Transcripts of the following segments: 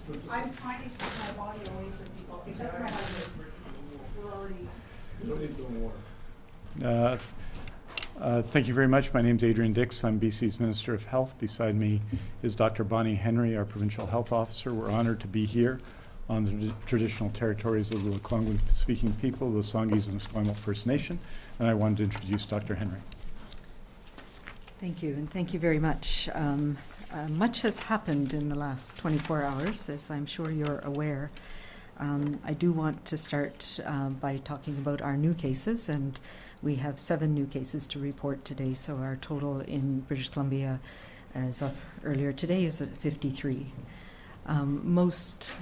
I'm trying to keep my body away from people, except for my husband. We're already. Thank you very much. My name is Adrian Dix. I'm BC's Minister of Health. Beside me is Dr. Bonnie Henry, our Provincial Health Officer. We're honored to be here on the traditional territories of the Algonquin-speaking people, the Songhees and Esquimalt First Nation, and I wanted to introduce Dr. Henry. Thank you, and thank you very much. Much has happened in the last 24 hours, as I'm sure you're aware. I do want to start by talking about our new cases, and we have 7 new cases to report today, so our total in British Columbia as of earlier today is at 53. Most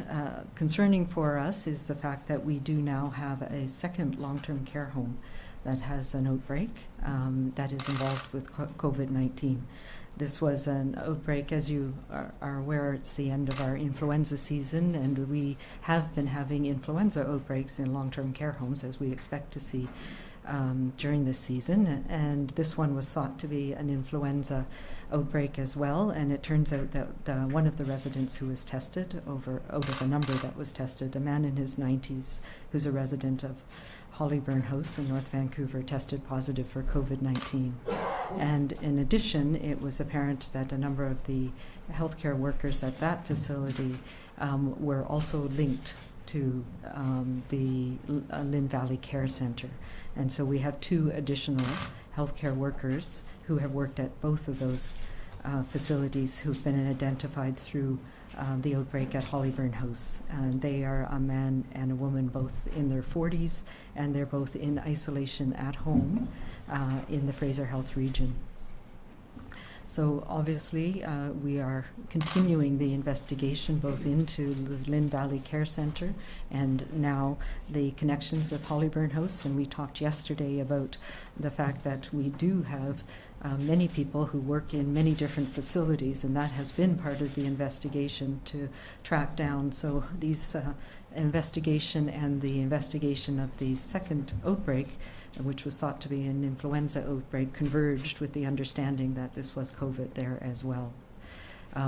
concerning for us is the fact that we do now have a second long-term care home that has an outbreak that is involved with COVID-19. This was an outbreak, as you are aware, it's the end of our influenza season, and we have been having influenza outbreaks in long-term care homes, as we expect to see during this season. And this one was thought to be an influenza outbreak as well, and it turns out that one of the residents who was tested, out of a number that was tested, a man in his 90s who's a resident of Hollyburn House in North Vancouver, tested positive for COVID-19. And in addition, it was apparent that a number of the healthcare workers at that facility were also linked to the Lynn Valley Care Center. And so we have 2 additional healthcare workers who have worked at both of those facilities who've been identified through the outbreak at Hollyburn House. And they are a man and a woman, both in their 40s, and they're both in isolation at home in the Fraser Health region. So obviously, we are continuing the investigation both into the Lynn Valley Care Center and now the connections with Hollyburn House. And we talked yesterday about the fact that we do have many people who work in many different facilities, and that has been part of the investigation to track down. So these investigation and the investigation of the second outbreak, which was thought to be an influenza outbreak, converged with the understanding that this was COVID there as well.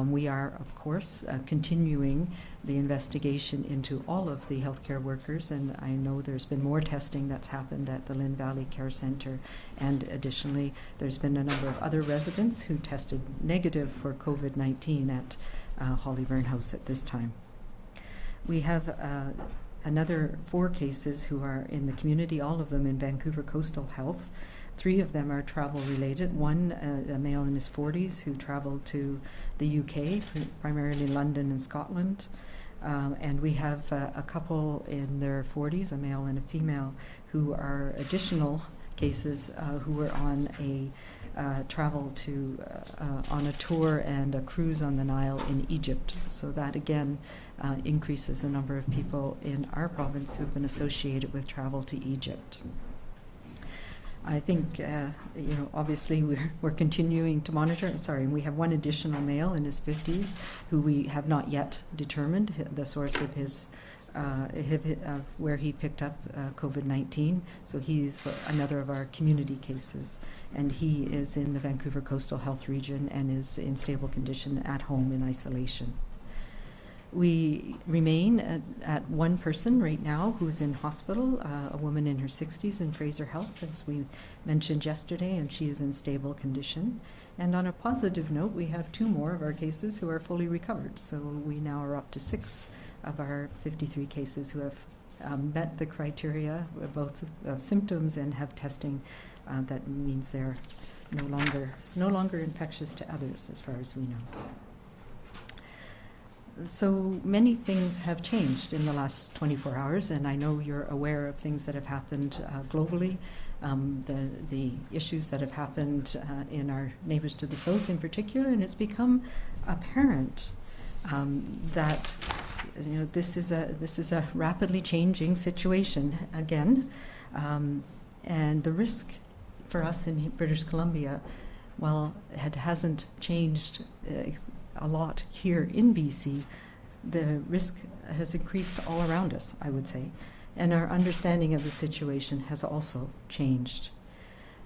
We are, of course, continuing the investigation into all of the healthcare workers, and I know there's been more testing that's happened at the Lynn Valley Care Center, and additionally, there's been a number of other residents who tested negative for COVID-19 at Hollyburn House at this time. We have another 4 cases who are in the community, all of them in Vancouver Coastal Health. 3 of them are travel related. One, a male in his 40s who traveled to the UK, primarily London and Scotland. And we have a couple in their 40s, a male and a female, who are additional cases who were on a travel to on a tour and a cruise on the Nile in Egypt. So that again increases the number of people in our province who've been associated with travel to Egypt. I think, obviously we're continuing to monitor. Sorry, we have one additional male in his 50s who we have not yet determined the source of his where he picked up COVID-19. So he's another of our community cases, and he is in the Vancouver Coastal Health region and is in stable condition at home in isolation. We remain at 1 person right now who's in hospital, a woman in her 60s in Fraser Health, as we mentioned yesterday, and she is in stable condition. And on a positive note, we have 2 more of our cases who are fully recovered. So we now are up to 6 of our 53 cases who have met the criteria, both of symptoms and have testing that means they're no longer infectious to others, as far as we know. So many things have changed in the last 24 hours, and I know you're aware of things that have happened globally, the issues that have happened in our neighbors to the south in particular, and it's become apparent that this is a rapidly changing situation again, and the risk for us in British Columbia, while it hasn't changed a lot here in BC, the risk has increased all around us, I would say, and our understanding of the situation has also changed.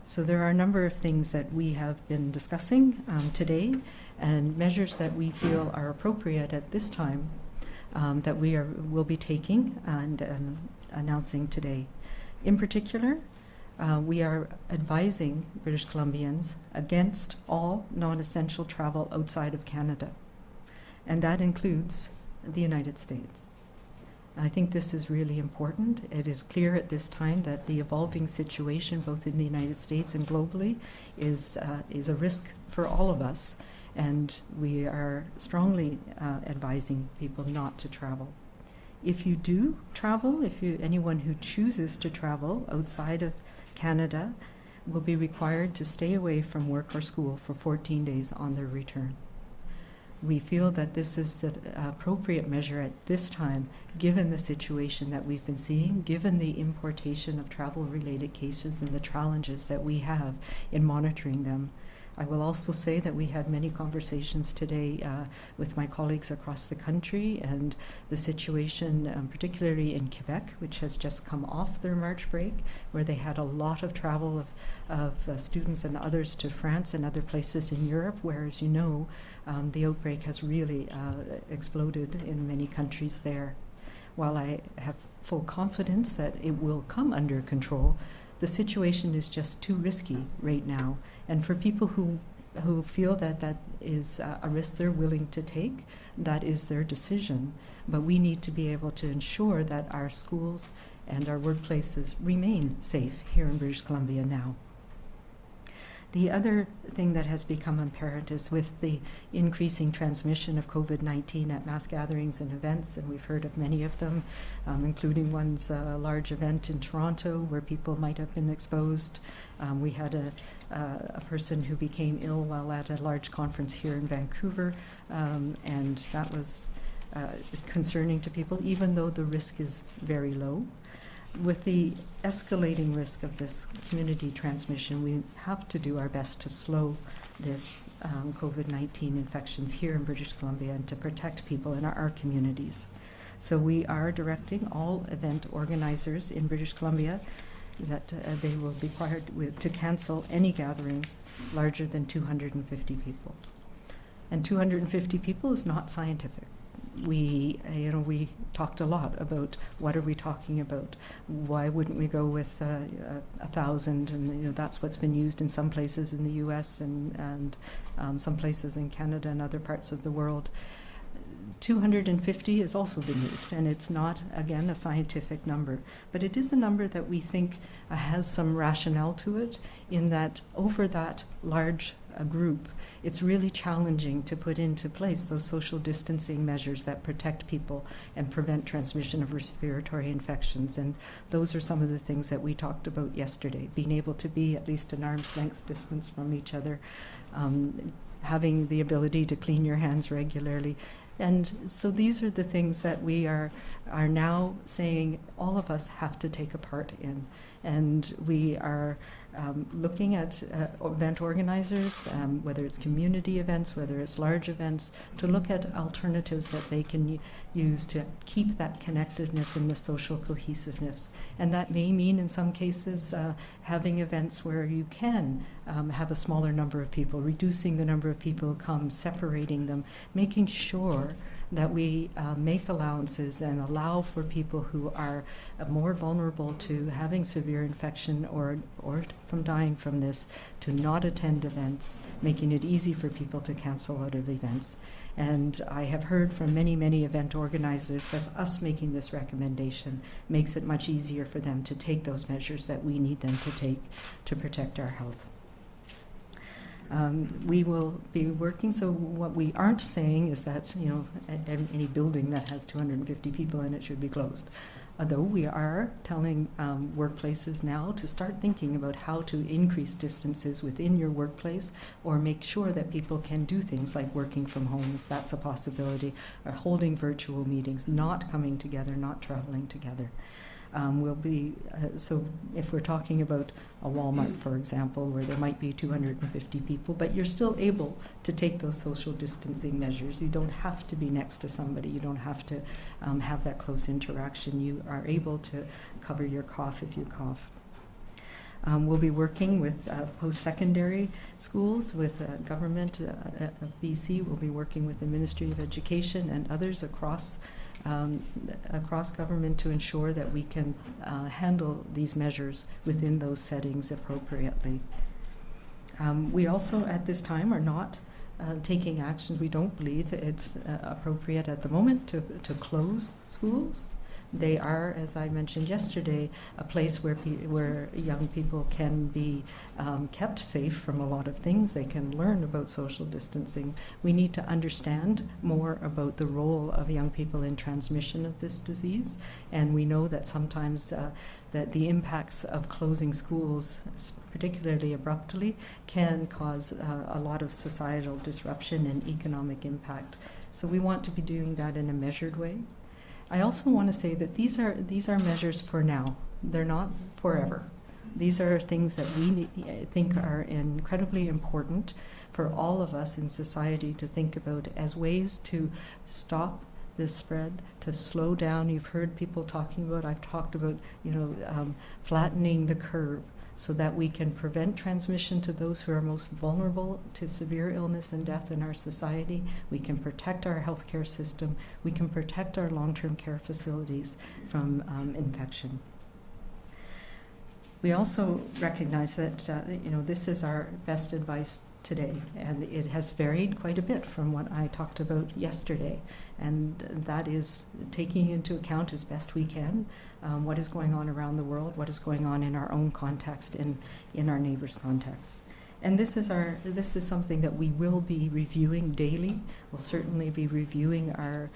So there are a number of things that we have been discussing today, and measures that we feel are appropriate at this time that will be taking and announcing today. In particular, we are advising British Columbians against all non-essential travel outside of Canada, and that includes the United States. I think this is really important. It is clear at this time that the evolving situation, both in the United States and globally, is a risk for all of us, and we are strongly advising people not to travel. If you do travel, anyone who chooses to travel outside of Canada will be required to stay away from work or school for 14 days on their return. We feel that this is the appropriate measure at this time, given the situation that we've been seeing, given the importation of travel-related cases and the challenges that we have in monitoring them. I will also say that we had many conversations today with my colleagues across the country, and the situation, particularly in Quebec, which has just come off their March break, where they had a lot of travel of students and others to France and other places in Europe, where, as you know, the outbreak has really exploded in many countries there. While I have full confidence that it will come under control, the situation is just too risky right now. And for people who feel that that is a risk they're willing to take, that is their decision. But we need to be able to ensure that our schools and our workplaces remain safe here in British Columbia now. The other thing that has become apparent is with the increasing transmission of COVID-19 at mass gatherings and events, and we've heard of many of them, including one's large event in Toronto where people might have been exposed. We had a person who became ill while at a large conference here in Vancouver, and that was concerning to people, even though the risk is very low. With the escalating risk of this community transmission, we have to do our best to slow this COVID-19 infections here in British Columbia and to protect people in our communities. So we are directing all event organizers in British Columbia that they will be required to cancel any gatherings larger than 250 people. And 250 people is not scientific. We talked a lot about what are we talking about. Why wouldn't we go with 1,000? And that's what's been used in some places in the U.S. and some places in Canada and other parts of the world. 250 has also been used, and it's not, again, a scientific number, but it is a number that we think has some rationale to it, in that over that large group, it's really challenging to put into place those social distancing measures that protect people and prevent transmission of respiratory infections. And those are some of the things that we talked about yesterday, being able to be at least an arm's length distance from each other, having the ability to clean your hands regularly. And so these are the things that we are now saying all of us have to take a part in. And we are looking at event organizers, whether it's community events, whether it's large events, to look at alternatives that they can use to keep that connectedness and the social cohesiveness. And that may mean, in some cases, having events where you can have a smaller number of people, reducing the number of people who come, separating them, making sure that we make allowances and allow for people who are more vulnerable to having severe infection or from dying from this to not attend events, making it easy for people to cancel out of events. And I have heard from many, many event organizers that us making this recommendation makes it much easier for them to take those measures that we need them to take to protect our health. We will be working, so what we aren't saying is that any building that has 250 people in it should be closed. Although we are telling workplaces now to start thinking about how to increase distances within your workplace, or make sure that people can do things like working from home, if that's a possibility, or holding virtual meetings, not coming together, not traveling together. So if we're talking about a Walmart, for example, where there might be 250 people, but you're still able to take those social distancing measures. You don't have to be next to somebody. You don't have to have that close interaction. You are able to cover your cough if you cough. We'll be working with post-secondary schools, with government of BC. We'll be working with the Ministry of Education and others across um, across government to ensure that we can handle these measures within those settings appropriately. We also, at this time, are not taking actions. We don't believe it's appropriate at the moment to close schools. They are, as I mentioned yesterday, a place where young people can be kept safe from a lot of things. They can learn about social distancing. We need to understand more about the role of young people in transmission of this disease, and we know that sometimes that the impacts of closing schools, particularly abruptly, can cause a lot of societal disruption and economic impact. So we want to be doing that in a measured way. I also want to say that these are measures for now. They're not forever. These are things that we think are incredibly important for all of us in society to think about as ways to stop this spread, to slow down. You've heard people talking about, I've talked about, flattening the curve so that we can prevent transmission to those who are most vulnerable to severe illness and death in our society. We can protect our healthcare system. We can protect our long-term care facilities from infection. We also recognize that this is our best advice today, and it has varied quite a bit from what I talked about yesterday, and that is taking into account as best we can what is going on around the world, what is going on in our own context, in our neighbors' context. And this is something that we will be reviewing daily. We'll certainly be reviewing our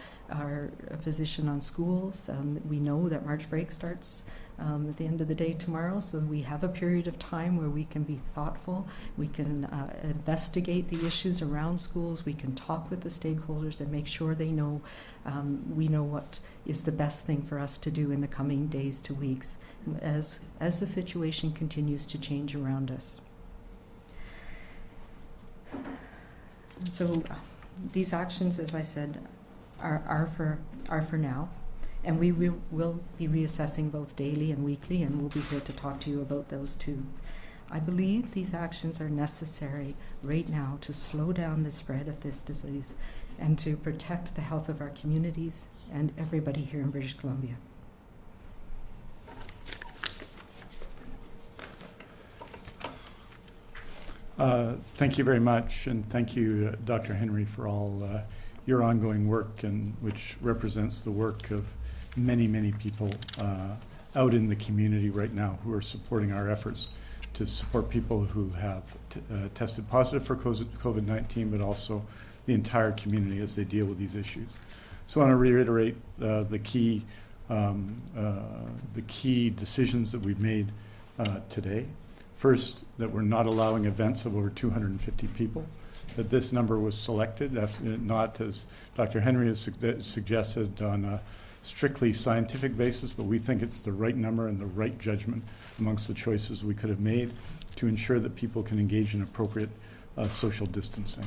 position on schools. We know that March break starts at the end of the day tomorrow, so we have a period of time where we can be thoughtful, we can investigate the issues around schools, we can talk with the stakeholders and make sure they know we know what is the best thing for us to do in the coming days to weeks as the situation continues to change around us. So these actions, as I said, are for now. And we will be reassessing both daily and weekly, and we'll be here to talk to you about those too. I believe these actions are necessary right now to slow down the spread of this disease and to protect the health of our communities and everybody here in British Columbia. Thank you very much, and thank you, Dr. Henry, for all your ongoing work, and which represents the work of many, many people out in the community right now who are supporting our efforts to support people who have tested positive for COVID-19, but also the entire community as they deal with these issues. So I want to reiterate the key decisions that we've made today. First, that we're not allowing events of over 250 people, that this number was selected, not as Dr. Henry has suggested on a strictly scientific basis, but we think it's the right number and the right judgment amongst the choices we could have made to ensure that people can engage in appropriate social distancing.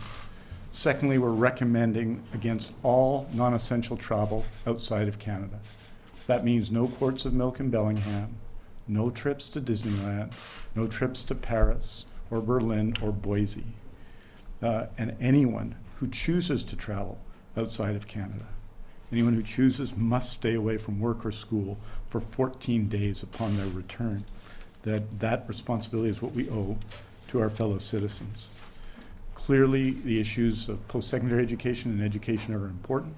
Secondly, we're recommending against all non-essential travel outside of Canada. That means no quarts of milk in Bellingham, no trips to Disneyland, no trips to Paris or Berlin or Boise. And anyone who chooses to travel outside of Canada, anyone who chooses must stay away from work or school for 14 days upon their return. That responsibility is what we owe to our fellow citizens. Clearly, the issues of post-secondary education and education are important.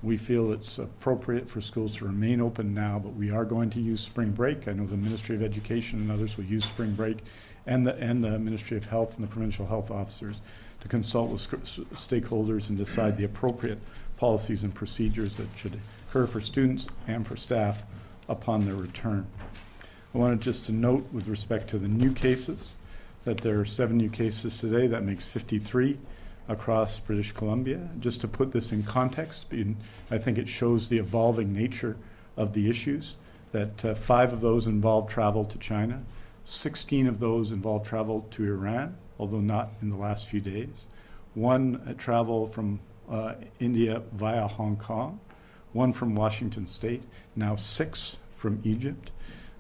We feel it's appropriate for schools to remain open now, but we are going to use spring break. I know the Ministry of Education and others will use spring break, and the Ministry of Health and the provincial health officers to consult with stakeholders and decide the appropriate policies and procedures that should occur for students and for staff upon their return. I wanted just to note with respect to the new cases that there are 7 new cases today. That makes 53 across British Columbia. Just to put this in context, I think it shows the evolving nature of the issues, that 5 of those involve travel to China, 16 of those involve travel to Iran, although not in the last few days, 1 travel from India via Hong Kong, 1 from Washington State, now 6 from Egypt,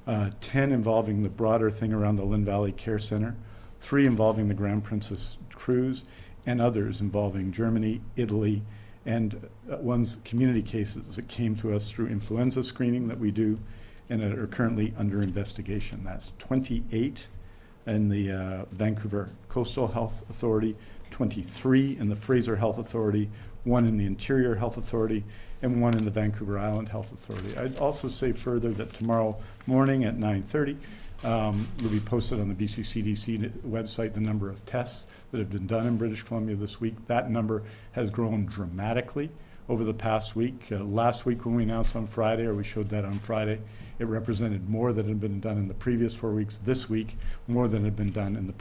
10 involving the broader thing around the Lynn Valley Care Center, 3 involving the Grand Princess Cruise, and others involving Germany, Italy, and one's community cases that came to us through influenza screening that we do and that are currently under investigation. That's 28 in the Vancouver Coastal Health Authority, 23 in the Fraser Health Authority, 1 in the Interior Health Authority, and 1 in the Vancouver Island Health Authority. I'd also say further that tomorrow morning at 9:30, will be posted on the BC CDC website the number of tests that have been done in British Columbia this week. That number has grown dramatically over the past week. Last week when we announced on Friday, or we showed that on Friday, it represented more than had been done in the previous 4 weeks. This week, more than had been done in the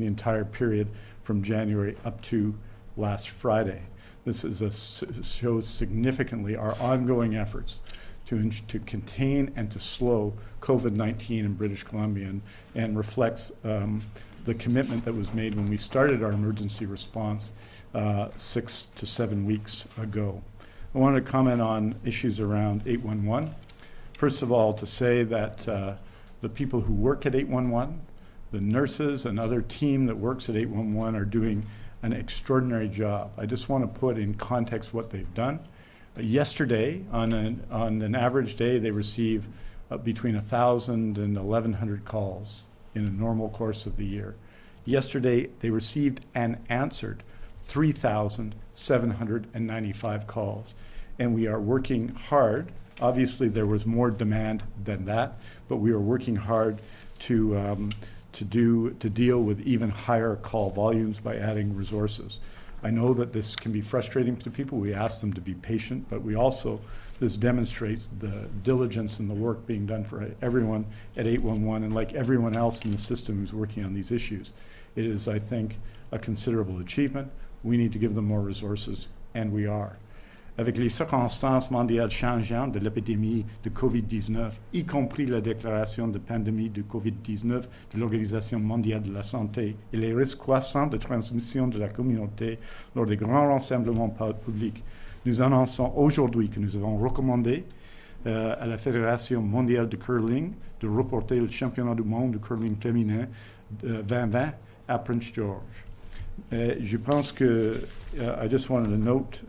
entire period from January up to last Friday. This shows significantly our ongoing efforts to contain and to slow COVID-19 in British Columbia, and reflects the commitment that was made when we started our emergency response 6 to 7 weeks ago. I want to comment on issues around 811. First of all, to say that the people who work at 811, the nurses and other team that works at 811 are doing an extraordinary job. I just want to put in context what they've done. Yesterday, on an average day, they receive between 1,000 and 1,100 calls in a normal course of the year. Yesterday, they received and answered 3,795 calls. And we are working hard. Obviously, there was more demand than that, but we are working hard to deal with even higher call volumes by adding resources. I know that this can be frustrating to people. We ask them to be patient, but this demonstrates the diligence and the work being done for everyone at 811, and like everyone else in the system who's working on these issues. It is, I think, a considerable achievement. We need to give them more resources, and we are. Avec les circonstances mondiales changeantes de l'épidémie de COVID-19, y compris la déclaration de pandémie de COVID-19 de l'Organisation mondiale de la santé et les risques croissants de transmission de la communauté lors des grands rassemblements publics, nous annonçons aujourd'hui que nous avons recommandé à la Fédération mondiale de curling de reporter le championnat du monde de curling féminin 2020 à Prince George. Je pense que I just wanted to note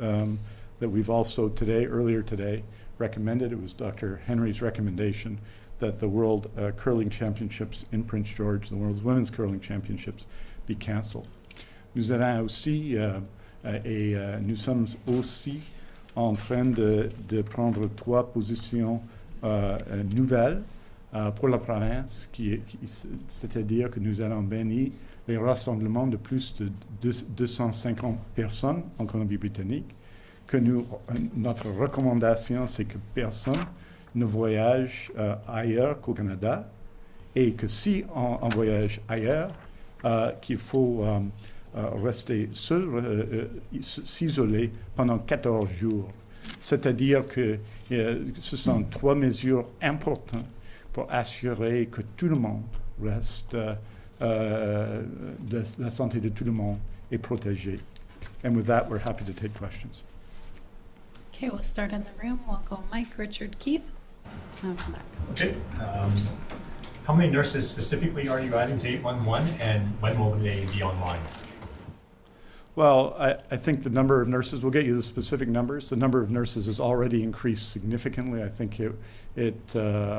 that we've also earlier today, recommended, it was Dr. Henry's recommendation, that the World Curling Championships in Prince George, the World's Women's Curling Championships, be cancelled. Nous sommes aussi en train de prendre 3 positions nouvelles pour la province, c'est-à-dire que nous allons bannir les rassemblements de plus de 250 personnes en Colombie-Britannique, que notre recommandation, c'est que personne ne voyage ailleurs qu'au Canada, et que si on voyage ailleurs, qu'il faut rester seul, s'isoler pendant 14 jours. C'est-à-dire que ce sont 3 mesures importantes pour assurer que tout le monde reste, la santé de tout le monde est protégée. And with that, we're happy to take questions. Okay, we'll start in the room. We'll go Mike, Richard, Keith. I'll come back. Okay. How many nurses specifically are you adding to 811, and when will they be online? Well, I think the number of nurses, we'll get you the specific numbers. The number of nurses has already increased significantly. I think it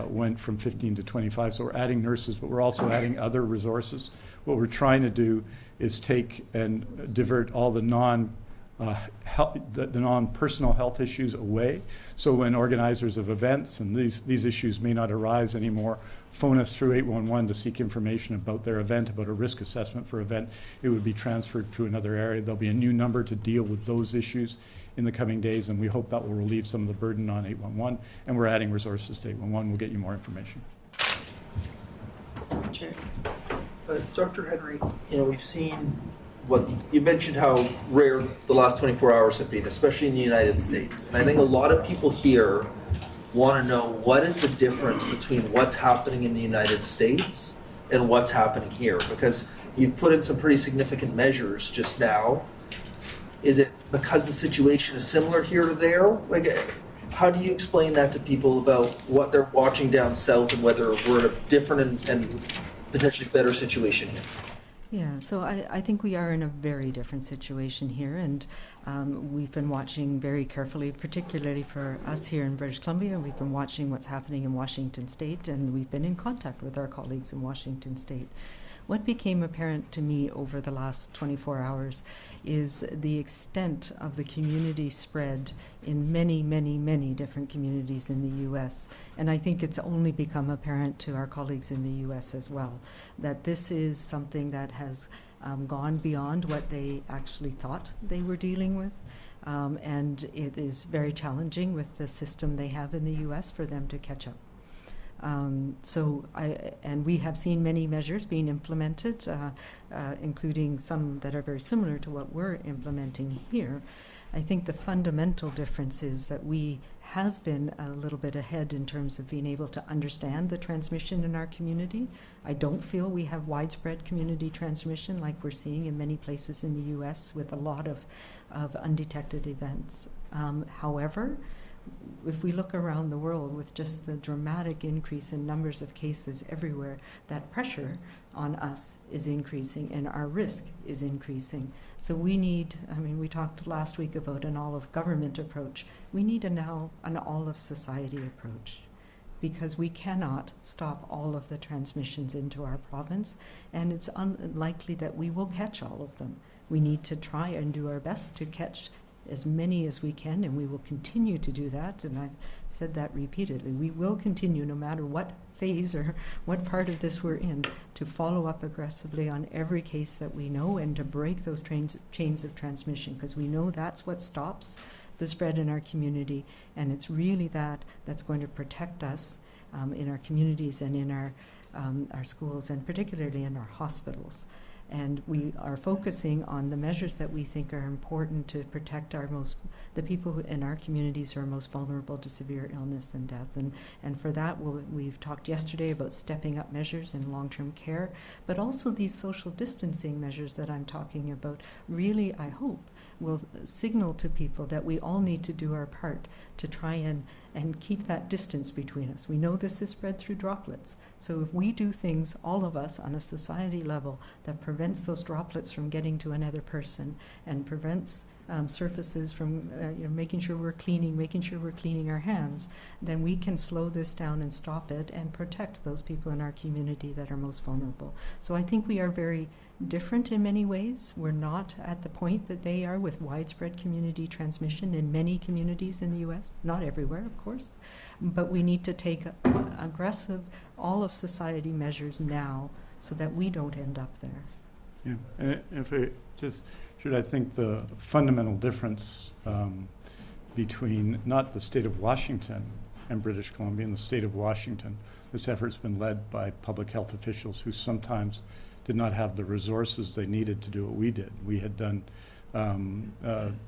went from 15 to 25. So we're adding nurses, but we're also adding other resources. What we're trying to do is take and divert all the non-personal health issues away. So when organizers of events, and these issues may not arise anymore, phone us through 811 to seek information about their event, about a risk assessment for event, it would be transferred to another area. There'll be a new number to deal with those issues in the coming days, and we hope that will relieve some of the burden on 811. And we're adding resources to 811. We'll get you more information. Richard. Dr. Henry, we've seen what you mentioned, how rare the last 24 hours have been, especially in the United States. And I think a lot of people here want to know what is the difference between what's happening in the United States and what's happening here, because you've put in some pretty significant measures just now. Is it because the situation is similar here to there? Like, how do you explain that to people about what they're watching down south and whether we're in a different and potentially better situation here? Yeah, so I think we are in a very different situation here, and we've been watching very carefully, particularly for us here in British Columbia. We've been watching what's happening in Washington State, and we've been in contact with our colleagues in Washington State. What became apparent to me over the last 24 hours is the extent of the community spread in many, many, many different communities in the U.S. And I think it's only become apparent to our colleagues in the U.S. as well, that this is something that has gone beyond what they actually thought they were dealing with. And it is very challenging with the system they have in the U.S. for them to catch up. And we have seen many measures being implemented, including some that are very similar to what we're implementing here. I think the fundamental difference is that we have been a little bit ahead in terms of being able to understand the transmission in our community. I don't feel we have widespread community transmission like we're seeing in many places in the U.S. with a lot of undetected events. However, if we look around the world with just the dramatic increase in numbers of cases everywhere, that pressure on us is increasing and our risk is increasing. So we need, we talked last week about an all-of-government approach. We need now an all-of-society approach, because we cannot stop all of the transmissions into our province, and it's unlikely that we will catch all of them. We need to try and do our best to catch as many as we can, and we will continue to do that, and I've said that repeatedly. We will continue, no matter what phase or what part of this we're in, to follow up aggressively on every case that we know and to break those chains of transmission, because we know that's what stops the spread in our community, and it's really that's going to protect us in our communities and in our schools, and particularly in our hospitals. And we are focusing on the measures that we think are important to protect the people who in our communities who are most vulnerable to severe illness and death. And for that, we've talked yesterday about stepping up measures in long-term care, but also these social distancing measures that I'm talking about really, I hope, will signal to people that we all need to do our part to try and keep that distance between us. We know this is spread through droplets. So if we do things, all of us, on a society level, that prevents those droplets from getting to another person and prevents surfaces from making sure we're cleaning our hands, then we can slow this down and stop it and protect those people in our community that are most vulnerable. So I think we are very different in many ways. We're not at the point that they are with widespread community transmission in many communities in the U.S., not everywhere, of course, but we need to take aggressive, all-of-society measures now so that we don't end up there. Yeah, and if I just I think the fundamental difference between not the state of Washington and British Columbia and the state of Washington, this effort's been led by public health officials who sometimes did not have the resources they needed to do what we did. We had done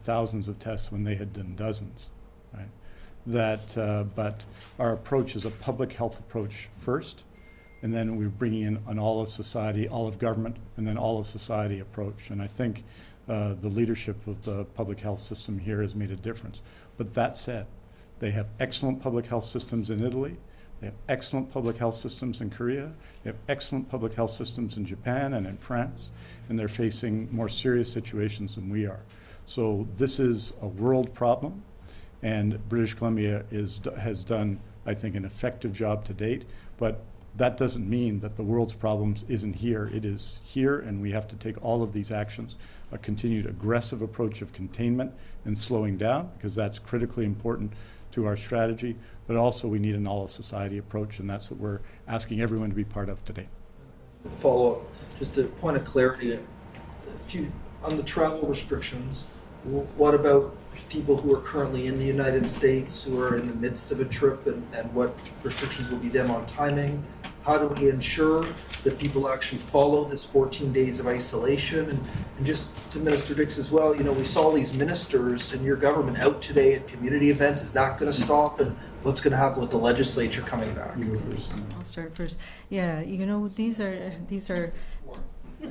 thousands of tests when they had done dozens, right? But our approach is a public health approach first, and then we're bringing in an all-of-society, all-of-government, and then all-of-society approach. And I think the leadership of the public health system here has made a difference. But that said, they have excellent public health systems in Italy. They have excellent public health systems in Korea. They have excellent public health systems in Japan and in France. And they're facing more serious situations than we are. So this is a world problem. And British Columbia has done, I think, an effective job to date. But that doesn't mean that the world's problems isn't here. It is here, and we have to take all of these actions, a continued aggressive approach of containment and slowing down, because that's critically important to our strategy, but also we need an all-of-society approach, and that's what we're asking everyone to be part of today. Follow up, just a point of clarity, on the travel restrictions, what about people who are currently in the United States who are in the midst of a trip, and what restrictions will be them on timing? How do we ensure that people actually follow this 14 days of isolation? And just to Minister Dix as well, we saw these ministers in your government out today at community events. Is that going to stop? And what's going to happen with the legislature coming back? I'll start first. Yeah, these are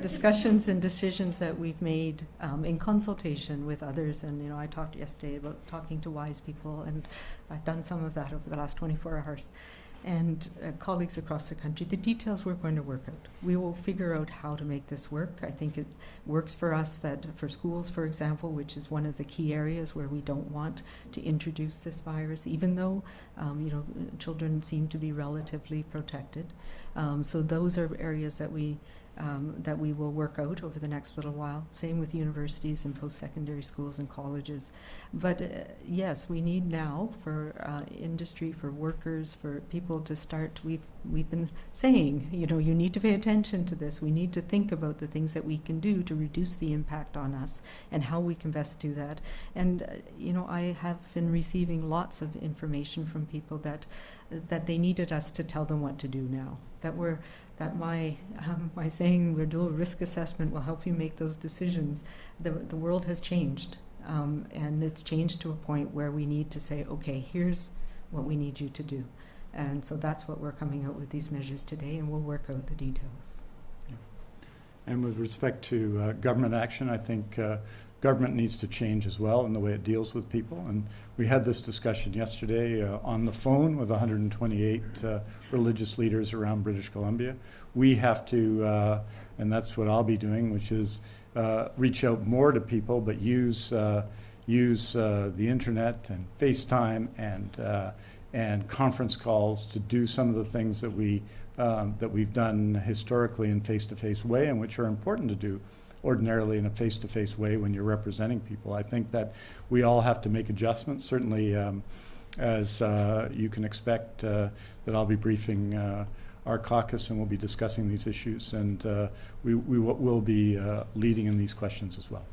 discussions and decisions that we've made in consultation with others. And, I talked yesterday about talking to wise people, and I've done some of that over the last 24 hours. and colleagues across the country, the details we're going to work out. We will figure out how to make this work. I think it works for us that for schools, for example, which is one of the key areas where we don't want to introduce this virus, even though children seem to be relatively protected. So those are areas that we will work out over the next little while. Same with universities and post-secondary schools and colleges. But yes, we need now for industry, for workers, for people to start. We've been saying, you need to pay attention to this. We need to think about the things that we can do to reduce the impact on us and how we can best do that. And I have been receiving lots of information from people that they needed us to tell them what to do now. That my saying we're doing a risk assessment will help you make those decisions. The world has changed, and it's changed to a point where we need to say, okay, here's what we need you to do. And so that's what we're coming out with these measures today, and we'll work out the details. And with respect to government action, I think government needs to change as well in the way it deals with people. And we had this discussion yesterday on the phone with 128 religious leaders around British Columbia. We have to, and that's what I'll be doing, which is reach out more to people, but use the internet and FaceTime and conference calls to do some of the things that we've done historically in face-to-face way, and which are important to do ordinarily in a face-to-face way when you're representing people. I think that we all have to make adjustments. Certainly, as you can expect, that I'll be briefing our caucus and we'll be discussing these issues, and we will be leading in these questions as well.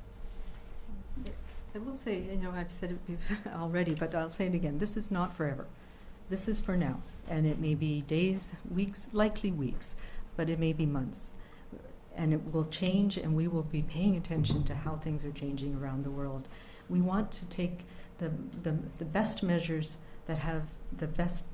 I will say, I've said it already, but I'll say it again. This is not forever. This is for now, and it may be days, weeks, likely weeks, but it may be months. And it will change, and we will be paying attention to how things are changing around the world. We want to take the best measures that have the best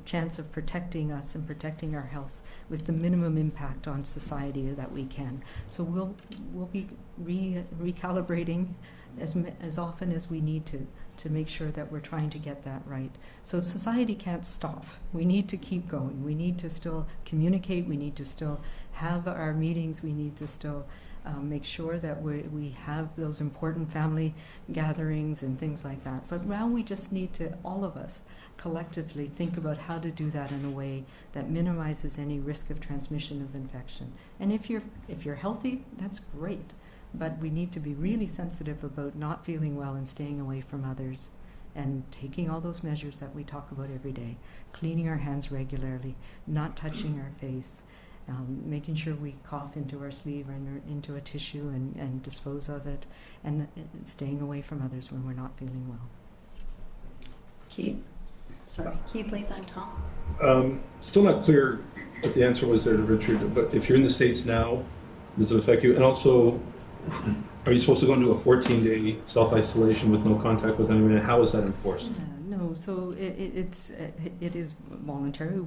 chance of protecting us and protecting our health with the minimum impact on society that we can. So we'll be recalibrating as often as we need to make sure that we're trying to get that right. So society can't stop. We need to keep going. We need to still communicate. We need to still have our meetings. We need to still make sure that we have those important family gatherings and things like that. But now we just need to, all of us, collectively think about how to do that in a way that minimizes any risk of transmission of infection. And if you're healthy, that's great. But we need to be really sensitive about not feeling well and staying away from others and taking all those measures that we talk about every day, cleaning our hands regularly, not touching our face, making sure we cough into our sleeve or into a tissue and dispose of it, and staying away from others when we're not feeling well. Keith. Sorry, Keith Liaison Tom. Still not clear what the answer was there to Richard, but if you're in the States now, does it affect you? And also, are you supposed to go into a 14-day self-isolation with no contact with anyone, and how is that enforced? No, so it is voluntary.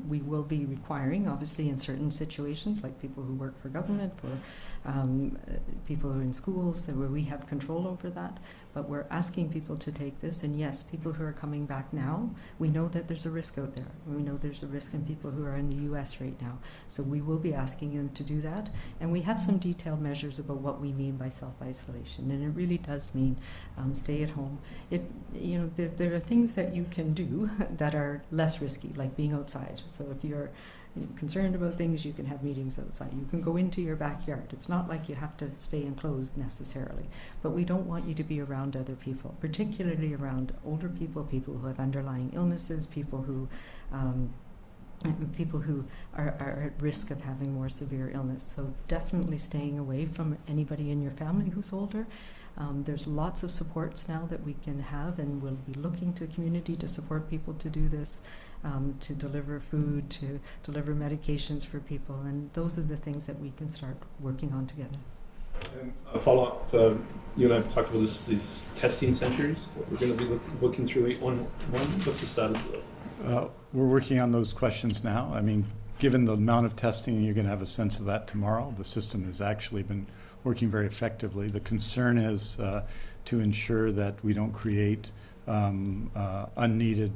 We will be requiring, obviously, in certain situations, like people who work for government, for people who are in schools, where we have control over that. But we're asking people to take this, and yes, people who are coming back now, we know that there's a risk out there. We know there's a risk in people who are in the U.S. right now. So we will be asking them to do that, and we have some detailed measures about what we mean by self-isolation, and it really does mean stay at home. There are things that you can do that are less risky, like being outside. So if you're concerned about things, you can have meetings outside. You can go into your backyard. It's not like you have to stay enclosed necessarily, but we don't want you to be around other people, particularly around older people, people who have underlying illnesses, people who are at risk of having more severe illness. So definitely staying away from anybody in your family who's older. There's lots of supports now that we can have, and we'll be looking to community to support people to do this, to deliver food, to deliver medications for people, and those are the things that we can start working on together. And a follow-up, you and I have talked about these testing centers that we're going to be looking through 811. What's the status of those? We're working on those questions now. I mean, given the amount of testing, you're going to have a sense of that tomorrow. The system has actually been working very effectively. The concern is to ensure that we don't create unneeded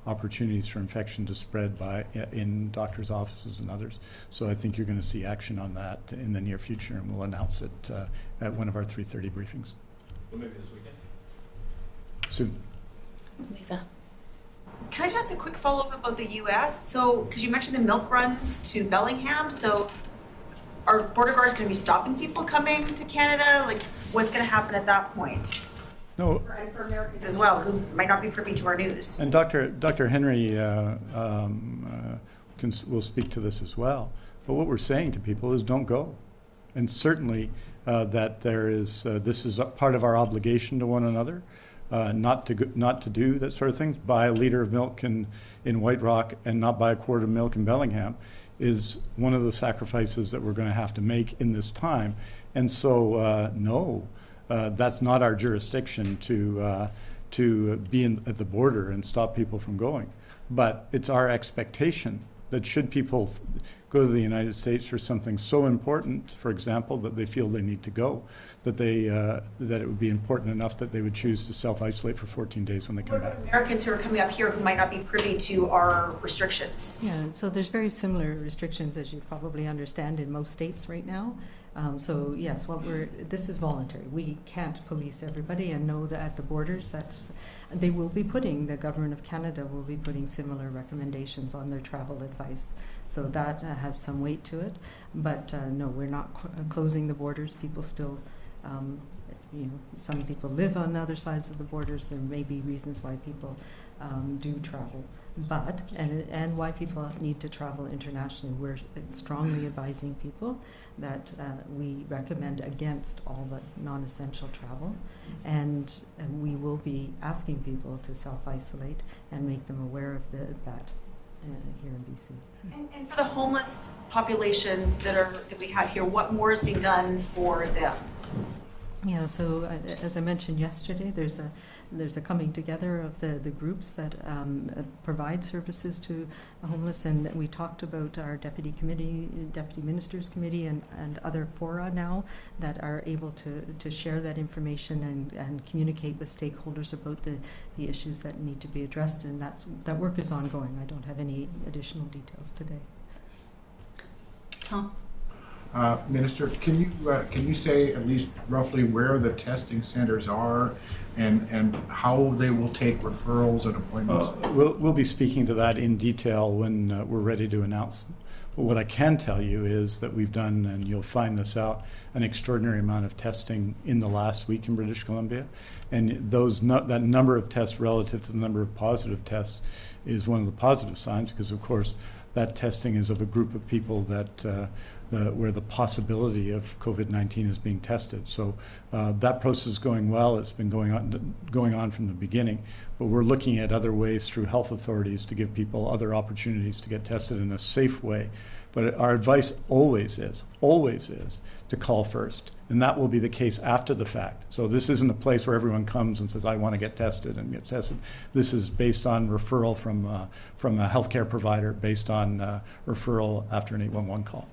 opportunities for infection to spread in doctors' offices and others. So I think you're going to see action on that in the near future, and we'll announce it at one of our 3:30 briefings. Well, maybe this weekend. Soon. Lisa. Can I just ask a quick follow-up about the U.S.? So, because you mentioned the milk runs to Bellingham, so are border guards going to be stopping people coming to Canada? Like, what's going to happen at that point? No. And for Americans as well, who might not be privy to our news. And Dr. Henry will speak to this as well. But what we're saying to people is don't go. And certainly that there is, this is a part of our obligation to one another, not to do that sort of thing. Buy a liter of milk in White Rock and not buy a quart of milk in Bellingham is one of the sacrifices that we're going to have to make in this time. And so, no. That's not our jurisdiction to be at the border and stop people from going. But it's our expectation that should people go to the United States for something so important, for example, that they feel they need to go, that it would be important enough that they would choose to self-isolate for 14 days when they come What back. about Americans who are coming up here who might not be privy to our restrictions? Yeah, so there's very similar restrictions, as you probably understand, in most states right now. So yes, this is voluntary. We can't police everybody, and know that at the borders the government of Canada will be putting similar recommendations on their travel advice. So that has some weight to it. But no, we're not closing the borders. People still, some people live on other sides of the borders. There may be reasons why people do travel. But, and why people need to travel internationally, we're strongly advising people that we recommend against all but non-essential travel, and we will be asking people to self-isolate and make them aware of that here in BC. And for the homeless population that we have here, what more is being done for them? Yeah, so as I mentioned yesterday, there's a coming together of the groups that provide services to the homeless, and we talked about our deputy ministers committee and other fora now that are able to share that information and communicate with stakeholders about the issues that need to be addressed, and that work is ongoing. I don't have any additional details today. Tom. Minister, can you say at least roughly where the testing centers are and how they will take referrals and appointments? We'll be speaking to that in detail when we're ready to announce them. But what I can tell you is that we've done, and you'll find this out, an extraordinary amount of testing in the last week in British Columbia. And that number of tests relative to the number of positive tests is one of the positive signs, because of course that testing is of a group of people that where the possibility of COVID-19 is being tested. So that process is going well. It's been going on from the beginning. But we're looking at other ways through health authorities to give people other opportunities to get tested in a safe way. But our advice always is to call first. And that will be the case after the fact. So this isn't a place where everyone comes and says, I want to get tested and get tested. This is based on referral from a healthcare provider, based on referral after an 811 call.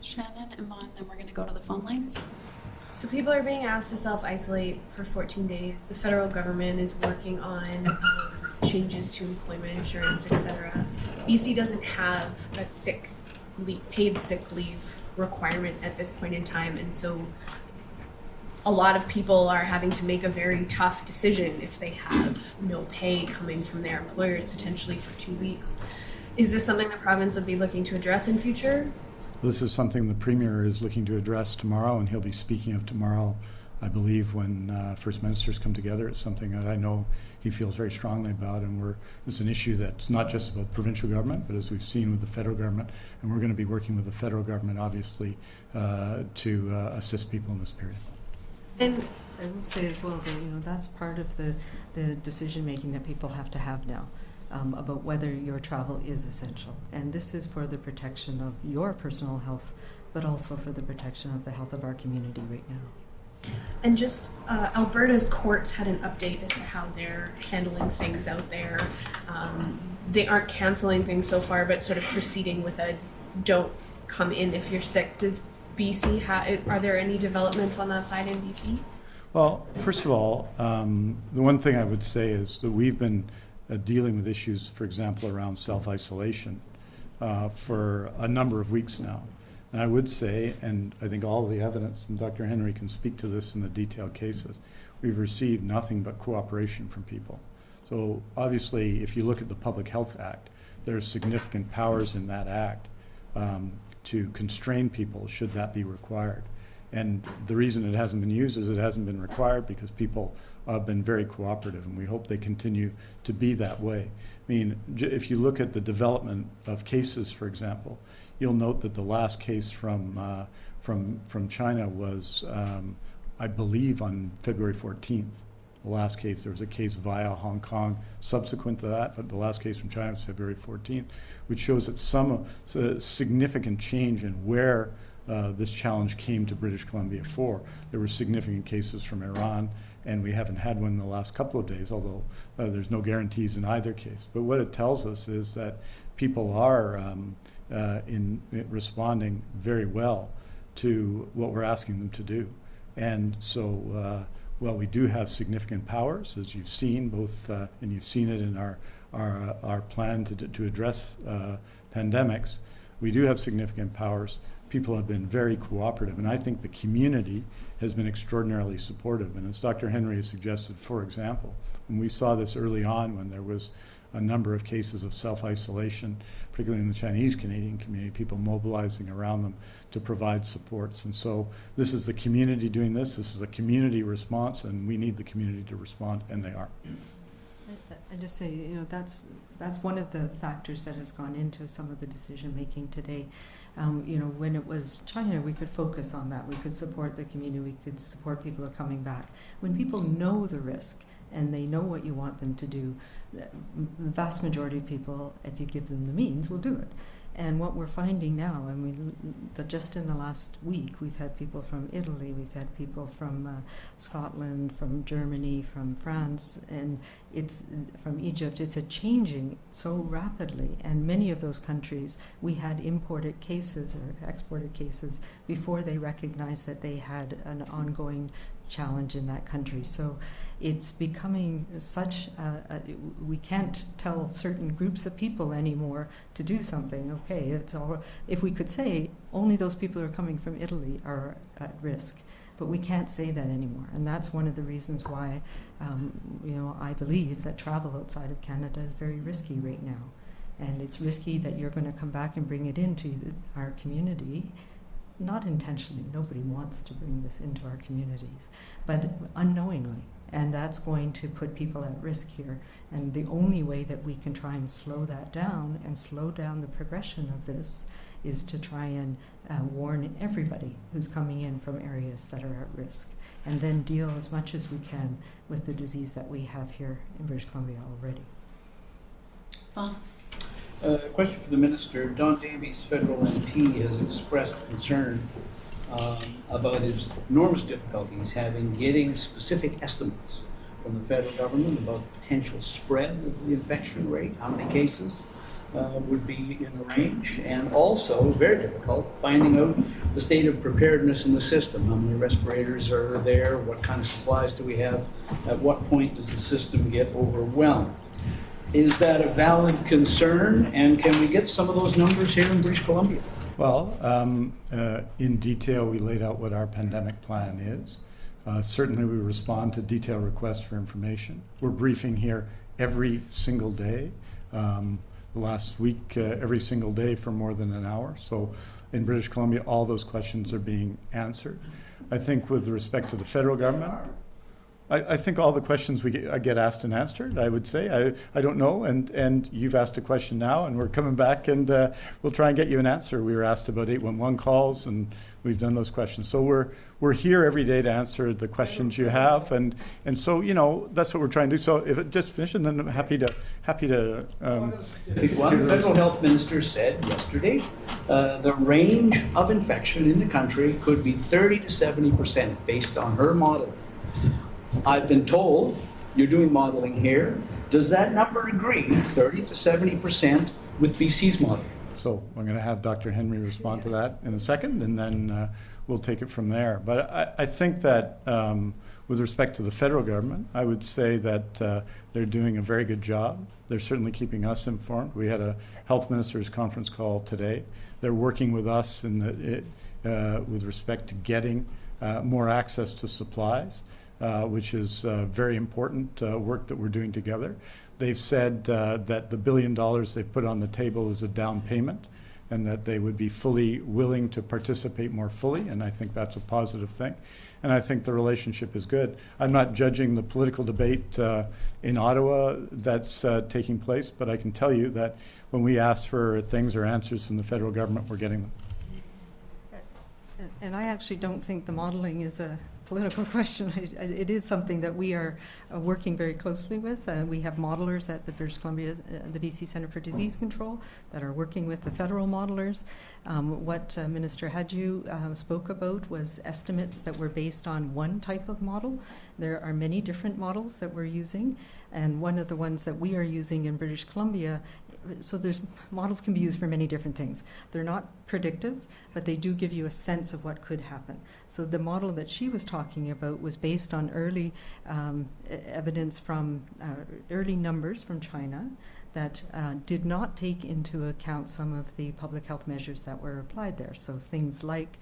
Shannon and Mon, then we're going to go to the phone lines. So people are being asked to self-isolate for 14 days. The federal government is working on changes to employment insurance, etc. BC doesn't have a paid sick leave requirement at this point in time, and so a lot of people are having to make a very tough decision if they have no pay coming from their employers potentially for 2 weeks. Is this something the province would be looking to address in future? This is something the Premier is looking to address tomorrow, and he'll be speaking of tomorrow, I believe, when First Ministers come together. It's something that I know he feels very strongly about, and it's an issue that's not just about provincial government, but as we've seen with the federal government, and we're going to be working with the federal government, obviously, to assist people in this period. And I will say as well that that's part of the decision making that people have to have now. About whether your travel is essential. And this is for the protection of your personal health, but also for the protection of the health of our community right now. And just Alberta's courts had an update as to how they're handling things out there. They aren't canceling things so far, but sort of proceeding with a don't come in if you're sick. Does BC are there any developments on that side in BC? Well, first of all, the one thing I would say is that we've been dealing with issues, for example, around self-isolation for a number of weeks now. And I would say, and I think all the evidence, and Dr. Henry can speak to this in the detailed cases, we've received nothing but cooperation from people. So obviously, if you look at the Public Health Act, there's significant powers in that act to constrain people should that be required. And the reason it hasn't been used is it hasn't been required because people have been very cooperative, and we hope they continue to be that way. I mean, if you look at the development of cases, for example, you'll note that the last case from China was, I believe, on February 14th. The last case, there was a case via Hong Kong subsequent to that, but the last case from China was February 14th, which shows that some significant change in where this challenge came to British Columbia for. There were significant cases from Iran, and we haven't had one in the last couple of days, although there's no guarantees in either case. But what it tells us is that people are responding very well to what we're asking them to do. And so, well, we do have significant powers, as you've seen, both, and you've seen it in our plan to address pandemics. We do have significant powers. People have been very cooperative, and I think the community has been extraordinarily supportive. And as Dr. Henry has suggested, for example, when we saw this early on when there was a number of cases of self-isolation, particularly in the Chinese-Canadian community, people mobilizing around them to provide supports. And so this is the community doing this. This is a community response, and we need the community to respond, and they are. I just say, you know, that's one of the factors that has gone into some of the decision making today. You know, when it was China, we could focus on that. We could support the community. We could support people who are coming back. When people know the risk and they know what you want them to do, the vast majority of people, if you give them the means, will do it. And what we're finding now, I mean, just in the last week, we've had people from Italy, we've had people from Scotland, from Germany, from France, and it's from Egypt. It's a changing so rapidly, and many of those countries, we had imported cases or exported cases before they recognized that they had an ongoing challenge in that country. So it's becoming such we can't tell certain groups of people anymore to do something. Okay, it's all, if we could say only those people who are coming from Italy are at risk, but we can't say that anymore. And that's one of the reasons why you know, I believe that travel outside of Canada is very risky right now. And it's risky that you're going to come back and bring it into our community. Not intentionally, nobody wants to bring this into our communities, but unknowingly. And that's going to put people at risk here. And the only way that we can try and slow that down and slow down the progression of this is to try and warn everybody who's coming in from areas that are at risk, and then deal as much as we can with the disease that we have here in British Columbia already. Bon. Question for the Minister. Don Davies, federal MP, has expressed concern about his enormous difficulties getting specific estimates from the federal government about the potential spread of the infection rate, how many cases would be in the range, and also, very difficult, finding out the state of preparedness in the system. How many respirators are there? What kind of supplies do we have? At what point does the system get overwhelmed? Is that a valid concern, and can we get some of those numbers here in British Columbia? Well, in detail, we laid out what our pandemic plan is. Certainly, we respond to detailed requests for information. We're briefing here every single day. Last week, every single day for more than an hour. So in British Columbia, all those questions are being answered. I think with respect to the federal government, I think all the questions I get asked and answered, I would say. I don't know, and you've asked a question now, and we're coming back, and we'll try and get you an answer. We were asked about 811 calls, and we've done those questions. So we're here every day to answer the questions you have, and so, you know, that's what we're trying to do. So if it just finished, and then I'm happy to. One federal health minister said yesterday the range of infection in the country could be 30 to 70% based on her model. I've been told you're doing modeling here. Does that number agree, 30 to 70%, with BC's model? So I'm going to have Dr. Henry respond to that in a second, and then we'll take it from there. But I think that with respect to the federal government, I would say that they're doing a very good job. They're certainly keeping us informed. We had a health ministers conference call today. They're working with us with respect to getting more access to supplies, which is very important work that we're doing together. They've said that the $1 billion they've put on the table is a down payment, and that they would be fully willing to participate more fully, and I think that's a positive thing. And I think the relationship is good. I'm not judging the political debate in Ottawa that's taking place, but I can tell you that when we ask for things or answers from the federal government, we're getting them. And I actually don't think the modeling is a political question. It is something that we are working very closely with. We have modelers at the British Columbia, the BC Centre for Disease Control, that are working with the federal modelers. What Minister Hadju spoke about was estimates that were based on one type of model. There are many different models that we're using, and one of the ones that we are using in British Columbia, so there's models can be used for many different things. They're not predictive, but they do give you a sense of what could happen. So the model that she was talking about was based on early evidence from early numbers from China that did not take into account some of the public health measures that were applied there. So things like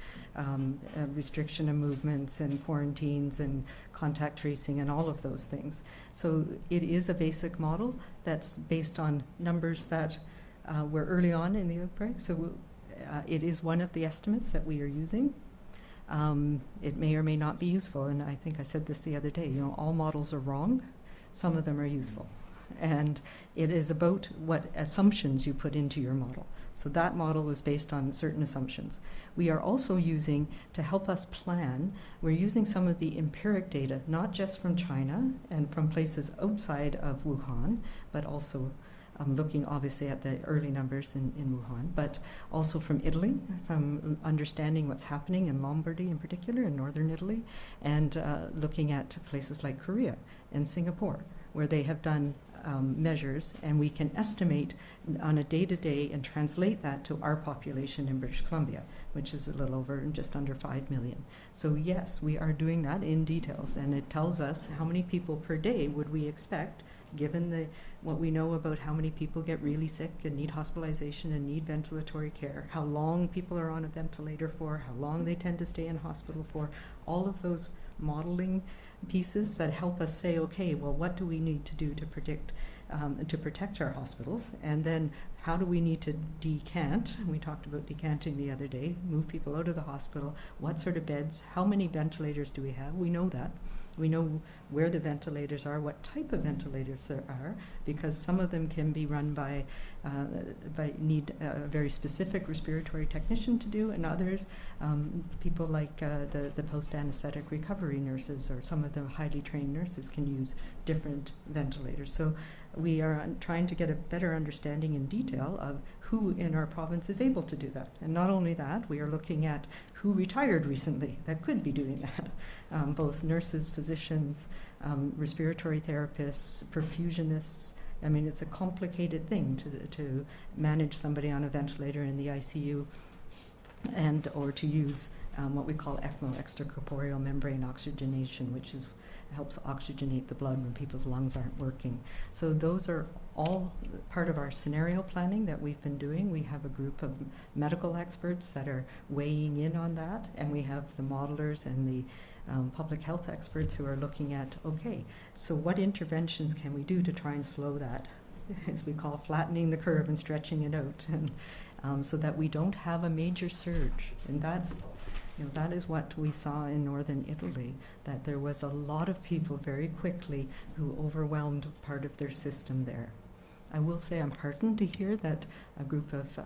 restriction of movements and quarantines and contact tracing and all of those things. So it is a basic model that's based on numbers that were early on in the outbreak. So it is one of the estimates that we are using. It may or may not be useful, and I think I said this the other day, you know, all models are wrong, some of them are useful. And it is about what assumptions you put into your model. So that model is based on certain assumptions. We are also using, to help us plan, we're using some of the empiric data, not just from China and from places outside of Wuhan, but also looking obviously at the early numbers in Wuhan, but also from Italy, from understanding what's happening in Lombardy in particular, in northern Italy, and looking at places like Korea and Singapore, where they have done measures, and we can estimate on a day-to-day and translate that to our population in British Columbia, which is a little over, just under 5 million. So yes, we are doing that in details, and it tells us how many people per day would we expect, given what we know about how many people get really sick and need hospitalization and need ventilatory care, how long people are on a ventilator for, how long they tend to stay in hospital for, all of those modeling pieces that help us say, okay, well, what do we need to do to predict, to protect our hospitals, and then how do we need to decant? We talked about decanting the other day, move people out of the hospital, what sort of beds, how many ventilators do we have? We know that. We know where the ventilators are, what type of ventilators there are, because some of them can be run by need a very specific respiratory technician to do, and others, people like the post-anesthetic recovery nurses or some of the highly trained nurses can use different ventilators. So we are trying to get a better understanding in detail of who in our province is able to do that. And not only that, we are looking at who retired recently that could be doing that. Both nurses, physicians, respiratory therapists, perfusionists. I mean, it's a complicated thing to manage somebody on a ventilator in the ICU and or to use what we call ECMO, extracorporeal membrane oxygenation, which helps oxygenate the blood when people's lungs aren't working. So those are all part of our scenario planning that we've been doing. We have a group of medical experts that are weighing in on that, and we have the modelers and the public health experts who are looking at, okay, so what interventions can we do to try and slow that, as we call flattening the curve and stretching it out, and so that we don't have a major surge. And that's, you know, that is what we saw in northern Italy, that there was a lot of people very quickly who overwhelmed part of their system there. I will say I'm heartened to hear that a group of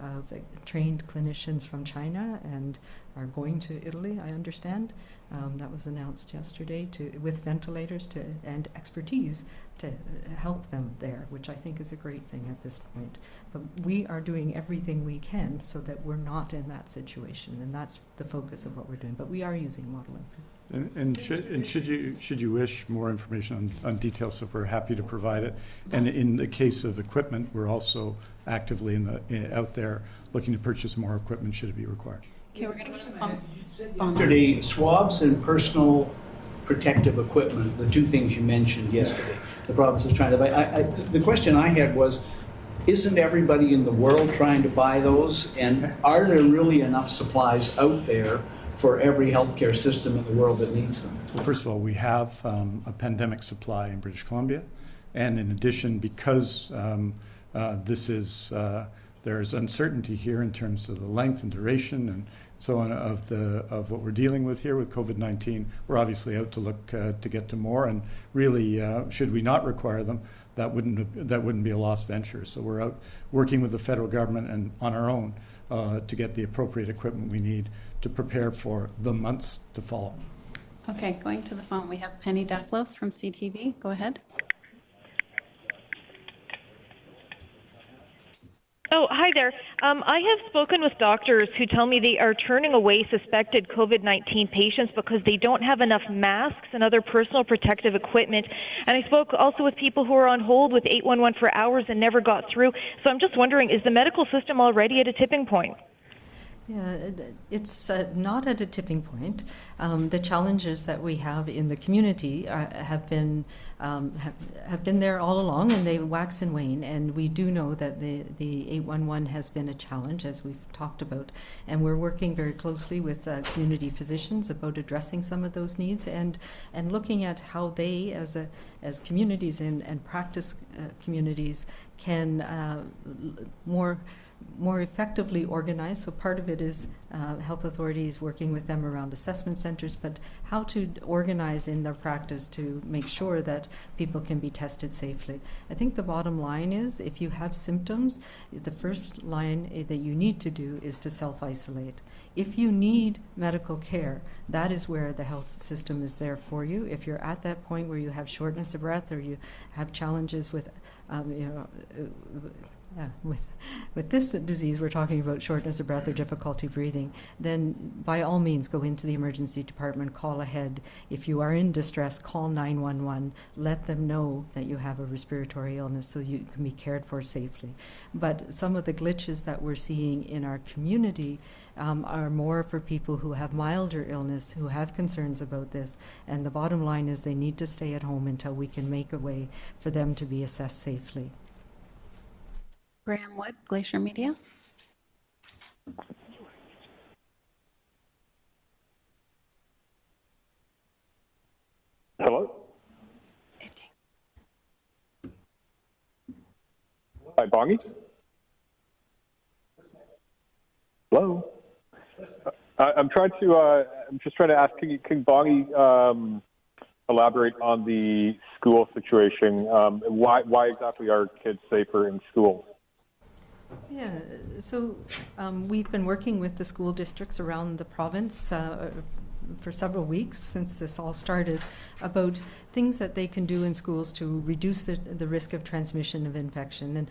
trained clinicians from China and are going to Italy, I understand. that was announced yesterday with ventilators and expertise to help them there, which I think is a great thing at this point. But we are doing everything we can so that we're not in that situation, and that's the focus of what we're doing. But we are using modeling. And should you wish more information on details, so we're happy to provide it. And in the case of equipment, we're also actively out there looking to purchase more equipment should it be required. Okay, we're going to go to the phone. Yesterday, swabs and personal protective equipment, the two things you mentioned yesterday, the province is trying to buy. The question I had was, isn't everybody in the world trying to buy those? And are there really enough supplies out there for every healthcare system in the world that needs them? Well, first of all, we have a pandemic supply in British Columbia. And in addition, because there's uncertainty here in terms of the length and duration and so on of what we're dealing with here with COVID-19, we're obviously out to look to get to more. And really, should we not require them, that wouldn't be a lost venture. So we're out working with the federal government and on our own to get the appropriate equipment we need to prepare for the months to follow. Okay, going to the phone, we have Penny Daklos from CTV. Go ahead. Oh, hi there. I have spoken with doctors who tell me they are turning away suspected COVID-19 patients because they don't have enough masks and other personal protective equipment. And I spoke also with people who are on hold with 811 for hours and never got through. So I'm just wondering, is the medical system already at a tipping point? Yeah, it's not at a tipping point. The challenges that we have in the community have been there all along, and they wax and wane. And we do know that the 811 has been a challenge, as we've talked about. And we're working very closely with community physicians about addressing some of those needs and looking at how they, as communities and practice communities, can more effectively organized. So part of it is health authorities working with them around assessment centers, but how to organize in their practice to make sure that people can be tested safely. I think the bottom line is, if you have symptoms, the first line that you need to do is to self-isolate. If you need medical care, that is where the health system is there for you. If you're at that point where you have shortness of breath or you have challenges with with this disease, we're talking about shortness of breath or difficulty breathing, then by all means go into the emergency department, call ahead. If you are in distress, call 911. Let them know that you have a respiratory illness so you can be cared for safely. But some of the glitches that we're seeing in our community are more for people who have milder illness, who have concerns about this. And the bottom line is they need to stay at home until we can make a way for them to be assessed safely. Graham Wood, Glacier Media. Hello? Hi, Bonnie? Hello? I'm just trying to ask, can Bonnie elaborate on the school situation? Why exactly are kids safer in schools? Yeah, so we've been working with the school districts around the province for several weeks since this all started about things that they can do in schools to reduce the risk of transmission of infection. And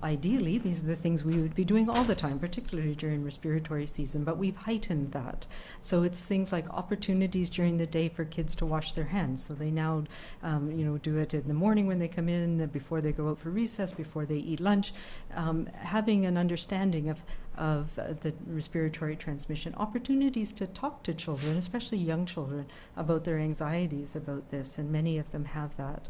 ideally, these are the things we would be doing all the time, particularly during respiratory season, but we've heightened that. So it's things like opportunities during the day for kids to wash their hands. So they now, do it in the morning when they come in, before they go out for recess, before they eat lunch, having an understanding of the respiratory transmission, opportunities to talk to children, especially young children, about their anxieties about this, and many of them have that.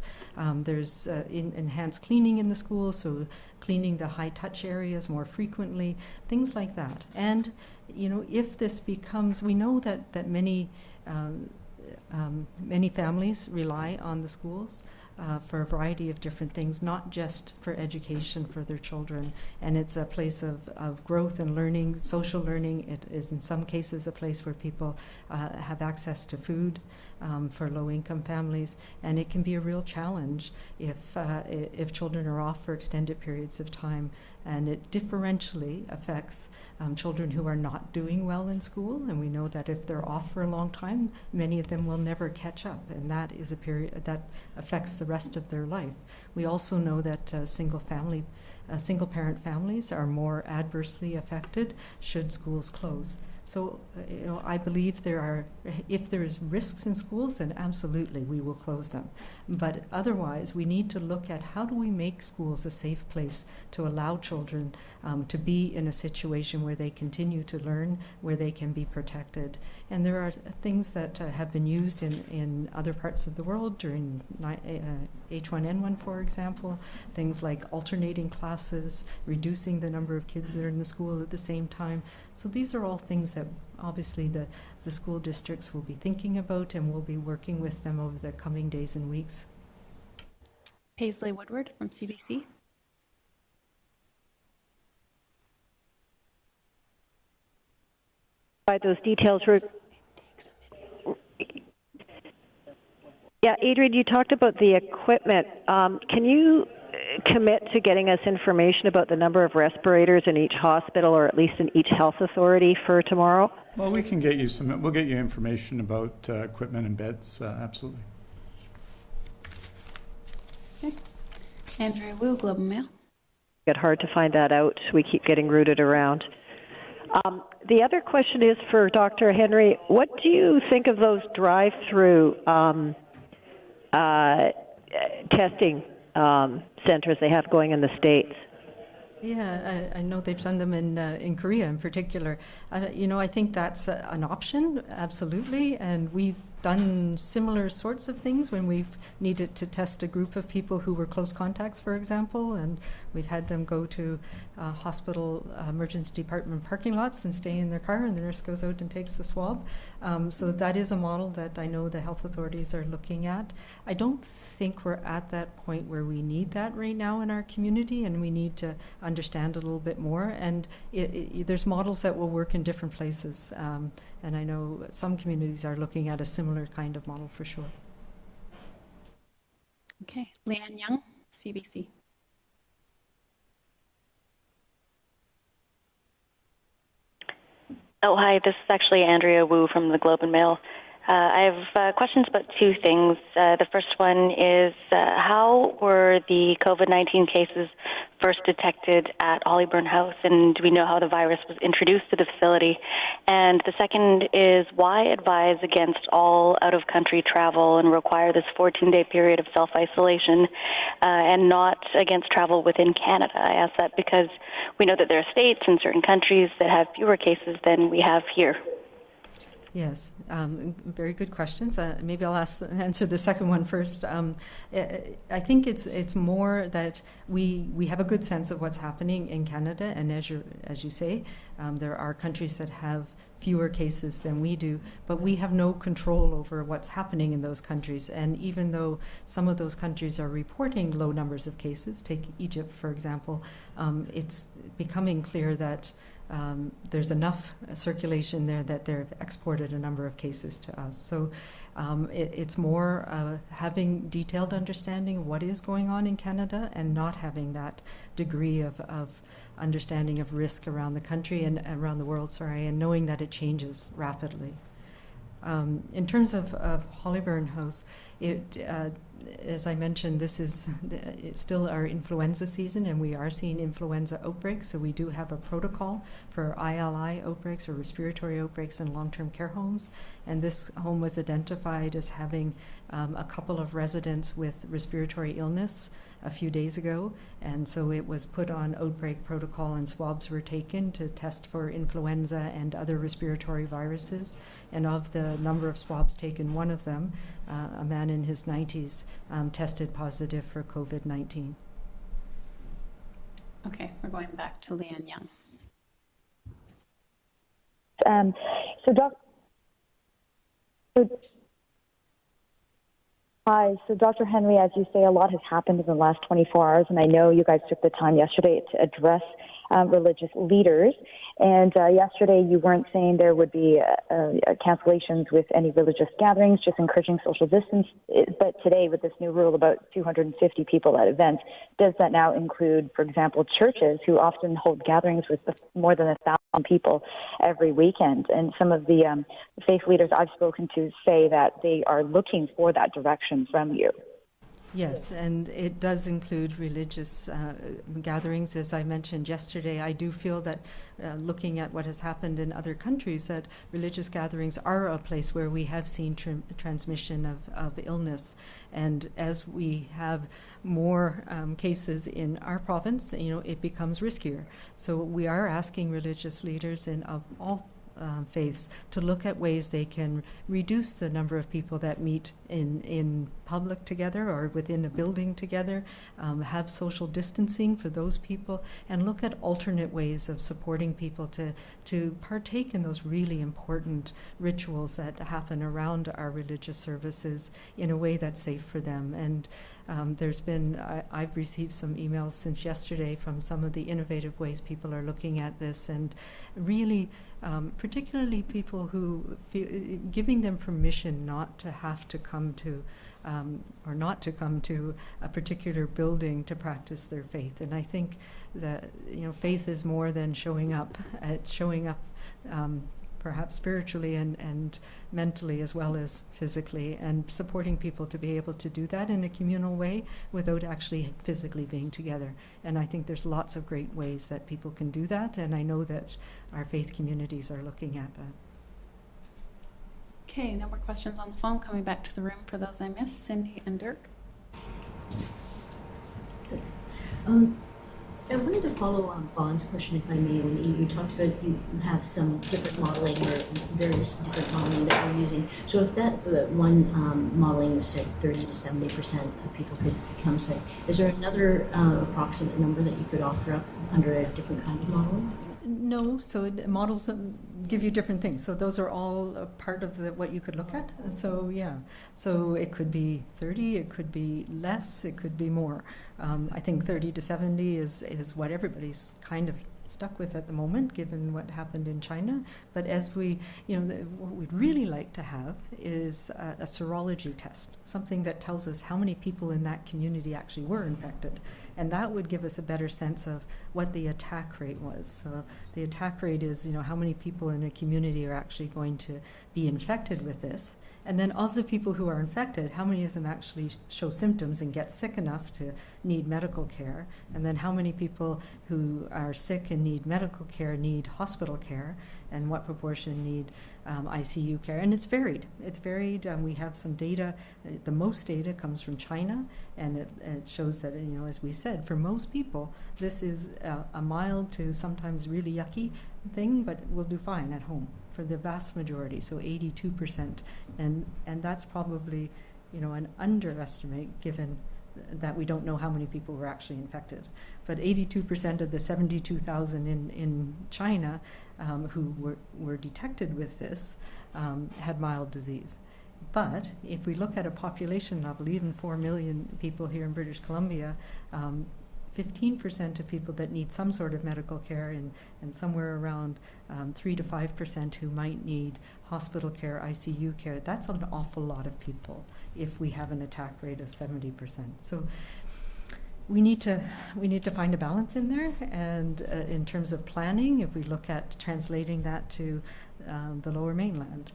There's enhanced cleaning in the schools, so cleaning the high-touch areas more frequently, things like that. And, if this becomes, we know that many families rely on the schools for a variety of different things, not just for education for their children. And it's a place of growth and learning, social learning. It is in some cases a place where people have access to food for low-income families. And it can be a real challenge if children are off for extended periods of time and it differentially affects children who are not doing well in school, and we know that if they're off for a long time, many of them will never catch up, and that is a period that affects the rest of their life. We also know that single parent families are more adversely affected should schools close. So, I believe if there is risks in schools, then absolutely we will close them. But otherwise, we need to look at how do we make schools a safe place to allow children to be in a situation where they continue to learn, where they can be protected. And there are things that have been used in other parts of the world during H1N1, for example, things like alternating classes, reducing the number of kids that are in the school at the same time. So these are all things that obviously the school districts will be thinking about, and we'll be working with them over the coming days and weeks. Paisley Woodward from CBC. By those details were. Yeah, Adrian, you talked about the equipment. Can you commit to getting us information about the number of respirators in each hospital, or at least in each health authority, for tomorrow? Well, we can get you we'll get you information about equipment and beds, absolutely. Okay. Andrea Wu, Globe and Mail. It's hard to find that out. We keep getting routed around. The other question is for Dr. Henry. What do you think of those drive-through testing centers they have going in the States? Yeah, I know they've done them in Korea in particular. I think that's an option, absolutely, and we've done similar sorts of things when we've needed to test a group of people who were close contacts, for example, and we've had them go to hospital emergency department parking lots and stay in their car, and the nurse goes out and takes the swab. So that is a model that I know the health authorities are looking at. I don't think we're at that point where we need that right now in our community, and we need to understand a little bit more. And there's models that will work in different places. And I know some communities are looking at a similar kind of model for sure. Okay, Leanne Young, CBC. Oh, hi, this is actually Andrea Wu from the Globe and Mail. I have questions about two things. The first one is how were the COVID-19 cases first detected at Hollyburn House, and do we know how the virus was introduced to the facility? And the second is why advise against all out-of-country travel and require this 14-day period of self-isolation and not against travel within Canada? I ask that because we know that there are states and certain countries that have fewer cases than we have here. Yes, very good questions. Maybe I'll answer the second one first. I think it's more that we have a good sense of what's happening in Canada, and as you say, there are countries that have fewer cases than we do, but we have no control over what's happening in those countries. And even though some of those countries are reporting low numbers of cases, take Egypt for example, it's becoming clear that there's enough circulation there that they've exported a number of cases to us. So it's more having detailed understanding of what is going on in Canada and not having that degree of understanding of risk around the country and around the world, and knowing that it changes rapidly. In terms of Hollyburn House, as I mentioned, this is still our influenza season, and we are seeing influenza outbreaks, so we do have a protocol for ILI outbreaks or respiratory outbreaks in long-term care homes, and this home was identified as having a couple of residents with respiratory illness a few days ago, and so it was put on outbreak protocol and swabs were taken to test for influenza and other respiratory viruses. And of the number of swabs taken, one of them, a man in his 90s, tested positive for COVID-19. Okay, we're going back to Leanne Young. Hi, so Dr. Henry, as you say, a lot has happened in the last 24 hours, and I know you guys took the time yesterday to address religious leaders. And yesterday you weren't saying there would be cancellations with any religious gatherings, just encouraging social distance. But today, with this new rule about 250 people at events, does that now include, for example, churches who often hold gatherings with more than 1,000 people every weekend? And some of the faith leaders I've spoken to say that they are looking for that direction from you. Yes, and it does include religious gatherings. As I mentioned yesterday, I do feel that looking at what has happened in other countries, that religious gatherings are a place where we have seen transmission of illness. And as we have more cases in our province, it becomes riskier. So we are asking religious leaders of all faiths to look at ways they can reduce the number of people that meet in public together or within a building together, have social distancing for those people, and look at alternate ways of supporting people to partake in those really important rituals that happen around our religious services in a way that's safe for them. And I've received some emails since yesterday from some of the innovative ways people are looking at this, and really particularly people who giving them permission not to have to come to or not to come to a particular building to practice their faith. And I think that faith is more than showing up. It's showing up perhaps spiritually and mentally as well as physically, and supporting people to be able to do that in a communal way without actually physically being together. And I think there's lots of great ways that people can do that, and I know that our faith communities are looking at that. Okay, no more questions on the phone. Coming back to the room for those I missed, Cindy and Dirk. I wanted to follow on Vaughn's question, if I may. When you talked about you have some different modeling or various different modeling that you're using. So if that one modeling said 30 to 70% of people could become sick, is there another approximate number that you could offer up under a different kind of modeling? No, so models give you different things. So those are all a part of what you could look at. So yeah, so it could be 30, it could be less, it could be more. I think 30 to 70 is what everybody's kind of stuck with at the moment, given what happened in China. But as we, what we'd really like to have is a serology test, something that tells us how many people in that community actually were infected. And that would give us a better sense of what the attack rate was. So the attack rate is, how many people in a community are actually going to be infected with this. And then of the people who are infected, how many of them actually show symptoms and get sick enough to need medical care? And then how many people who are sick and need medical care need hospital care? And what proportion need ICU care? And it's varied. It's varied. We have some data. The most data comes from China, and it shows that, as we said, for most people, this is a mild to sometimes really yucky thing, but will do fine at home for the vast majority, so 82%. And that's probably, an underestimate given that we don't know how many people were actually infected. But 82% of the 72,000 in China who were detected with this had mild disease. But if we look at a population level, even 4 million people here in British Columbia, 15% of people that need some sort of medical care, and somewhere around 3 to 5% who might need hospital care, ICU care. That's an awful lot of people if we have an attack rate of 70%. So we need to find a balance in there. And in terms of planning, if we look at translating that to the Lower Mainland,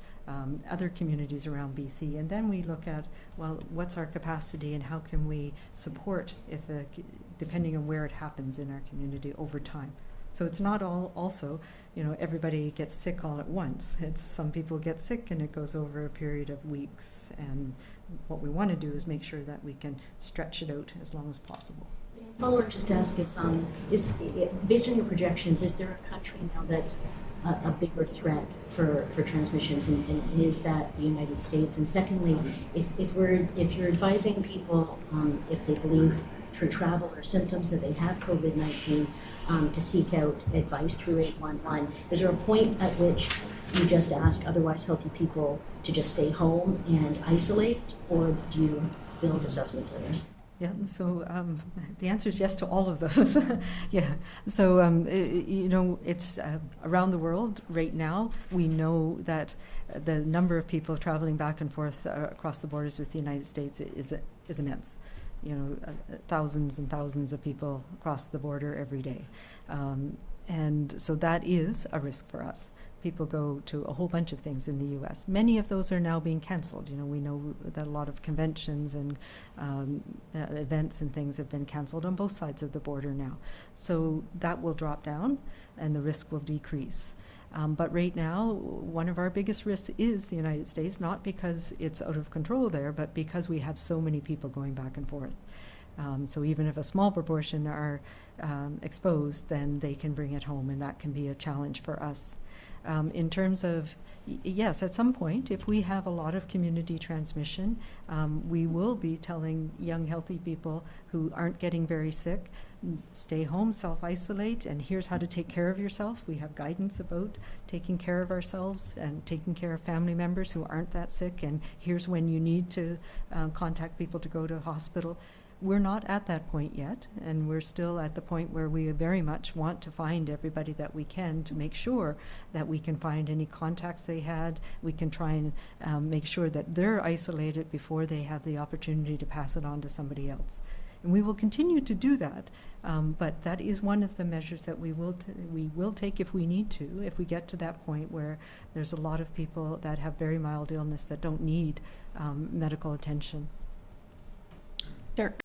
other communities around BC, and then we look at, well, what's our capacity and how can we support depending on where it happens in our community over time. So it's not all also, everybody gets sick all at once. It's some people get sick and it goes over a period of weeks, and what we want to do is make sure that we can stretch it out as long as possible. Follow-up, just to ask if, based on your projections, is there a country now that's a bigger threat for transmissions, and is that the United States? And secondly, if you're advising people, if they believe through travel or symptoms that they have COVID-19, to seek out advice through 811, is there a point at which you just ask otherwise healthy people to just stay home and isolate, or do you build assessment centers? Yeah, so the answer is yes to all of those. Yeah, so you know, it's around the world right now. We know that the number of people traveling back and forth across the borders with the United States is immense. You know, thousands and thousands of people cross the border every day, and so that is a risk for us. People go to a whole bunch of things in the U.S. Many of those are now being canceled. You know, we know that a lot of conventions and events and things have been canceled on both sides of the border now. So that will drop down and the risk will decrease. But right now, one of our biggest risks is the United States, not because it's out of control there, but because we have so many people going back and forth. So even if a small proportion are exposed, then they can bring it home, and that can be a challenge for us. In terms of, yes, at some point, if we have a lot of community transmission, we will be telling young, healthy people who aren't getting very sick, stay home, self-isolate, and here's how to take care of yourself. We have guidance about taking care of ourselves and taking care of family members who aren't that sick, and here's when you need to contact people to go to a hospital. We're not at that point yet, and we're still at the point where we very much want to find everybody that we can to make sure that we can find any contacts they had. We can try and make sure that they're isolated before they have the opportunity to pass it on to somebody else. And we will continue to do that, but that is one of the measures that we will take if we need to, if we get to that point where there's a lot of people that have very mild illness that don't need medical attention. Dirk.